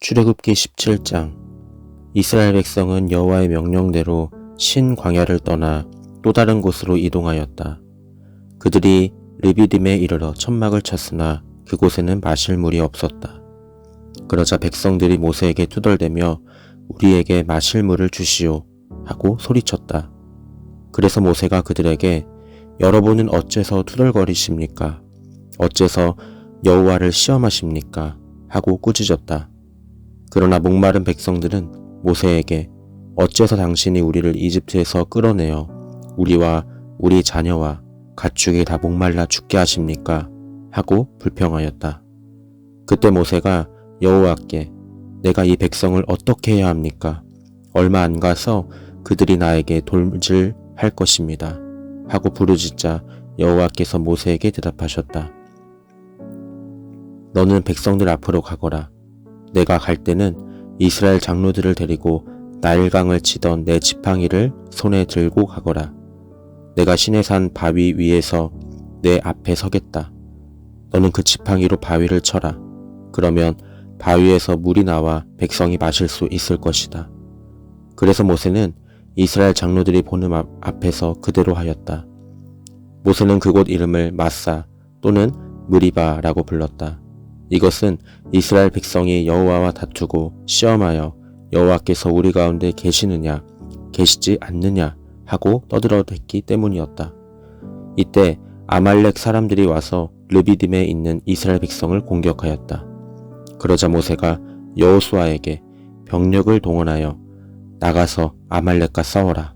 출애굽기 17장. 이스라엘 백성은 여호와의 명령대로 신 광야를 떠나 또 다른 곳으로 이동하였다. 그들이 르비딤에 이르러 천막을 쳤으나 그곳에는 마실 물이 없었다. 그러자 백성들이 모세에게 투덜대며 우리에게 마실 물을 주시오 하고 소리쳤다. 그래서 모세가 그들에게 여러분은 어째서 투덜거리십니까? 어째서 여호와를 시험하십니까? 하고 꾸짖었다. 그러나 목마른 백성들은 모세에게 어째서 당신이 우리를 이집트에서 끌어내어 우리와 우리 자녀와 가축이 다 목말라 죽게 하십니까? 하고 불평하였다. 그때 모세가 여호와께 내가 이 백성을 어떻게 해야 합니까? 얼마 안 가서 그들이 나에게 돌질할 것입니다. 하고 부르짖자 여호와께서 모세에게 대답하셨다. 너는 백성들 앞으로 가거라. 내가 갈 때는 이스라엘 장로들을 데리고 나일강을 치던 내 지팡이를 손에 들고 가거라. 내가 시내산 바위 위에서 내 앞에 서겠다. 너는 그 지팡이로 바위를 쳐라. 그러면 바위에서 물이 나와 백성이 마실 수 있을 것이다. 그래서 모세는 이스라엘 장로들이 보는 앞에서 그대로 하였다. 모세는 그곳 이름을 마사 또는 무리바라고 불렀다. 이것은 이스라엘 백성이 여호와와 다투고 시험하여 여호와께서 우리 가운데 계시느냐 계시지 않느냐 하고 떠들어댔기 때문이었다. 이때 아말렉 사람들이 와서 르비딤에 있는 이스라엘 백성을 공격하였다. 그러자 모세가 여호수아에게 병력을 동원하여 나가서 아말렉과 싸워라.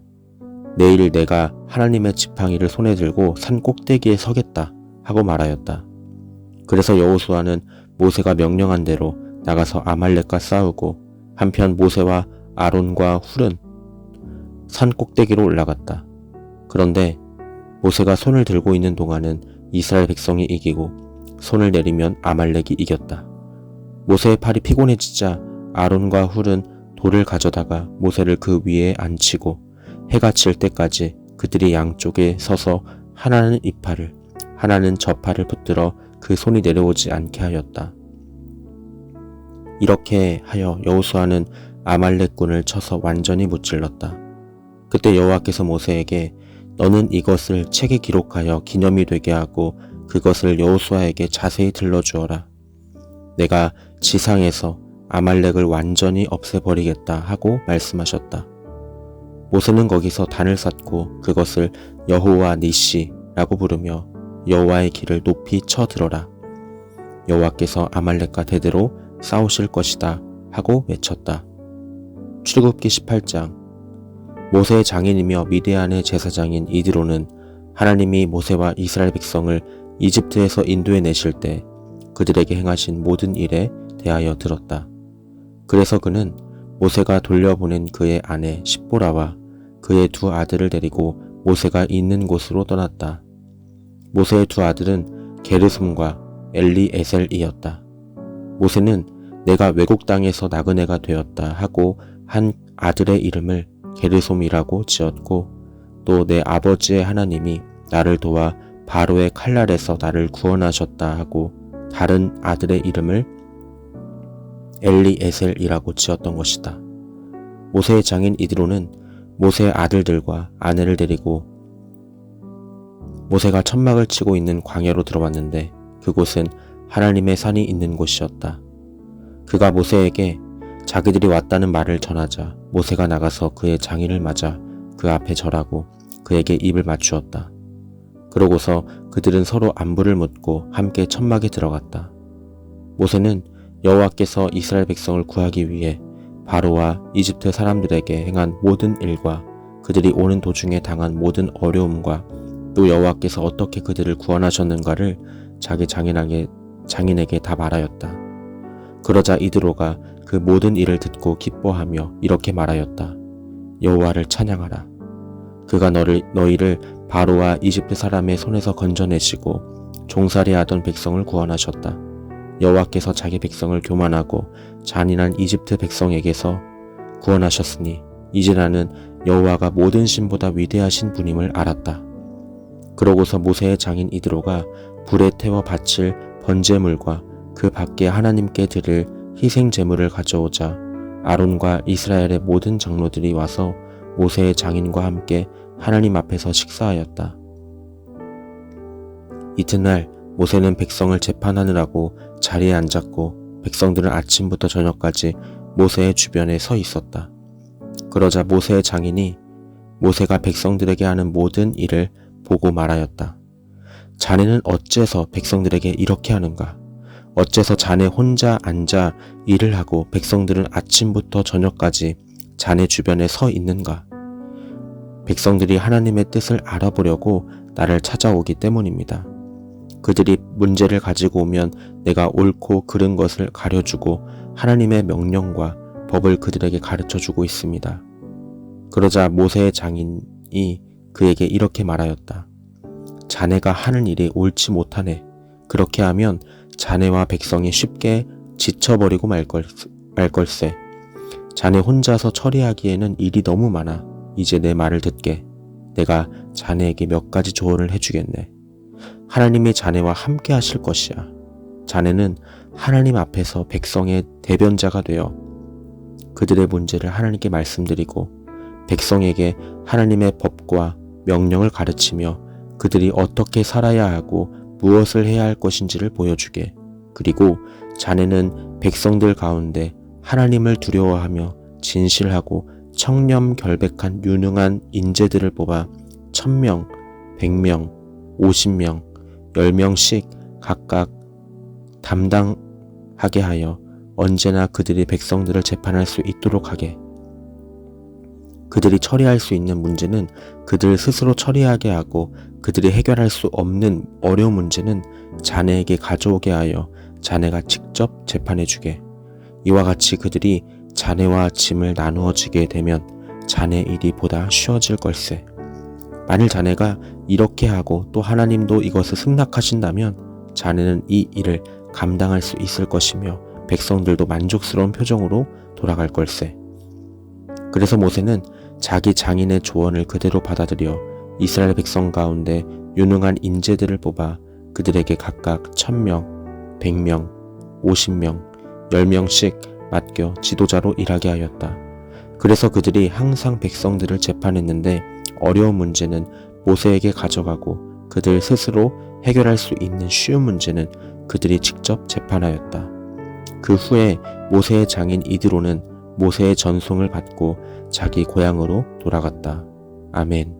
내일 내가 하나님의 지팡이를 손에 들고 산 꼭대기에 서겠다 하고 말하였다. 그래서 여호수아는 모세가 명령한 대로 나가서 아말렉과 싸우고 한편 모세와 아론과 훌은 산 꼭대기로 올라갔다. 그런데 모세가 손을 들고 있는 동안은 이스라엘 백성이 이기고 손을 내리면 아말렉이 이겼다. 모세의 팔이 피곤해지자 아론과 훌은 돌을 가져다가 모세를 그 위에 앉히고 해가 질 때까지 그들이 양쪽에 서서 하나는 이 팔을 하나는 저 팔을 붙들어 그 손이 내려오지 않게 하였다. 이렇게 하여 여호수아는 아말렉군을 쳐서 완전히 무찔렀다. 그때 여호와께서 모세에게 너는 이것을 책에 기록하여 기념이 되게 하고 그것을 여호수아에게 자세히 들려주어라. 내가 지상에서 아말렉을 완전히 없애버리겠다 하고 말씀하셨다. 모세는 거기서 단을 쌓고 그것을 여호와 니시라고 부르며 여호와의 길을 높이 쳐 들어라. 여호와께서 아말렉과 대대로 싸우실 것이다 하고 외쳤다. 출애굽기 18장. 모세의 장인이며 미디안의 제사장인 이드로는 하나님이 모세와 이스라엘 백성을 이집트에서 인도해 내실 때 그들에게 행하신 모든 일에 대하여 들었다. 그래서 그는 모세가 돌려보낸 그의 아내 십보라와 그의 두 아들을 데리고 모세가 있는 곳으로 떠났다. 모세의 두 아들은 게르솜과 엘리에셀이었다. 모세는 내가 외국 땅에서 나그네가 되었다 하고 한 아들의 이름을 게르솜이라고 지었고 또 내 아버지의 하나님이 나를 도와 바로의 칼날에서 나를 구원하셨다 하고 다른 아들의 이름을 엘리에셀이라고 지었던 것이다. 모세의 장인 이드로는 모세의 아들들과 아내를 데리고 모세가 천막을 치고 있는 광야로 들어왔는데 그곳은 하나님의 산이 있는 곳이었다. 그가 모세에게 자기들이 왔다는 말을 전하자 모세가 나가서 그의 장인을 맞아 그 앞에 절하고 그에게 입을 맞추었다. 그러고서 그들은 서로 안부를 묻고 함께 천막에 들어갔다. 모세는 여호와께서 이스라엘 백성을 구하기 위해 바로와 이집트 사람들에게 행한 모든 일과 그들이 오는 도중에 당한 모든 어려움과 또 여호와께서 어떻게 그들을 구원하셨는가를 자기 장인에게 다 말하였다. 그러자 이드로가 그 모든 일을 듣고 기뻐하며 이렇게 말하였다. 여호와를 찬양하라. 그가 너희를 바로와 이집트 사람의 손에서 건져내시고 종살이하던 백성을 구원하셨다. 여호와께서 자기 백성을 교만하고 잔인한 이집트 백성에게서 구원하셨으니 이제 나는 여호와가 모든 신보다 위대하신 분임을 알았다. 그러고서 모세의 장인 이드로가 불에 태워 바칠 번제물과 그 밖에 하나님께 드릴 희생 제물을 가져오자 아론과 이스라엘의 모든 장로들이 와서 모세의 장인과 함께 하나님 앞에서 식사하였다. 이튿날 모세는 백성을 재판하느라고 자리에 앉았고 백성들은 아침부터 저녁까지 모세의 주변에 서 있었다. 그러자 모세의 장인이 모세가 백성들에게 하는 모든 일을 보고 말하였다. 자네는 어째서 백성들에게 이렇게 하는가? 어째서 자네 혼자 앉아 일을 하고 백성들은 아침부터 저녁까지 자네 주변에 서 있는가? 백성들이 하나님의 뜻을 알아보려고 나를 찾아오기 때문입니다. 그들이 문제를 가지고 오면 내가 옳고 그른 것을 가려주고 하나님의 명령과 법을 그들에게 가르쳐주고 있습니다. 그러자 모세의 장인이 그에게 이렇게 말하였다. 자네가 하는 일이 옳지 못하네. 그렇게 하면 자네와 백성이 쉽게 지쳐버리고 말 걸세. 자네 혼자서 처리하기에는 일이 너무 많아. 이제 내 말을 듣게. 내가 자네에게 몇 가지 조언을 해주겠네. 하나님이 자네와 함께 하실 것이야. 자네는 하나님 앞에서 백성의 대변자가 되어 그들의 문제를 하나님께 말씀드리고 백성에게 하나님의 법과 명령을 가르치며 그들이 어떻게 살아야 하고 무엇을 해야 할 것인지를 보여주게. 그리고 자네는 백성들 가운데 하나님을 두려워하며 진실하고 청렴결백한 유능한 인재들을 뽑아 1000명, 100명, 50명, 10명씩 각각 담당하게 하여 언제나 그들이 백성들을 재판할 수 있도록 하게. 그들이 처리할 수 있는 문제는 그들 스스로 처리하게 하고 그들이 해결할 수 없는 어려운 문제는 자네에게 가져오게 하여 자네가 직접 재판해 주게. 이와 같이 그들이 자네와 짐을 나누어 지게 되면 자네 일이 보다 쉬워질 걸세. 만일 자네가 이렇게 하고 또 하나님도 이것을 승낙하신다면 자네는 이 일을 감당할 수 있을 것이며 백성들도 만족스러운 표정으로 돌아갈 걸세. 그래서 모세는 자기 장인의 조언을 그대로 받아들여 이스라엘 백성 가운데 유능한 인재들을 뽑아 그들에게 각각 1000명, 100명, 50명, 10명씩 맡겨 지도자로 일하게 하였다. 그래서 그들이 항상 백성들을 재판했는데 어려운 문제는 모세에게 가져가고 그들 스스로 해결할 수 있는 쉬운 문제는 그들이 직접 재판하였다. 그 후에 모세의 장인 이드로는 모세의 전송을 받고 자기 고향으로 돌아갔다. 아멘.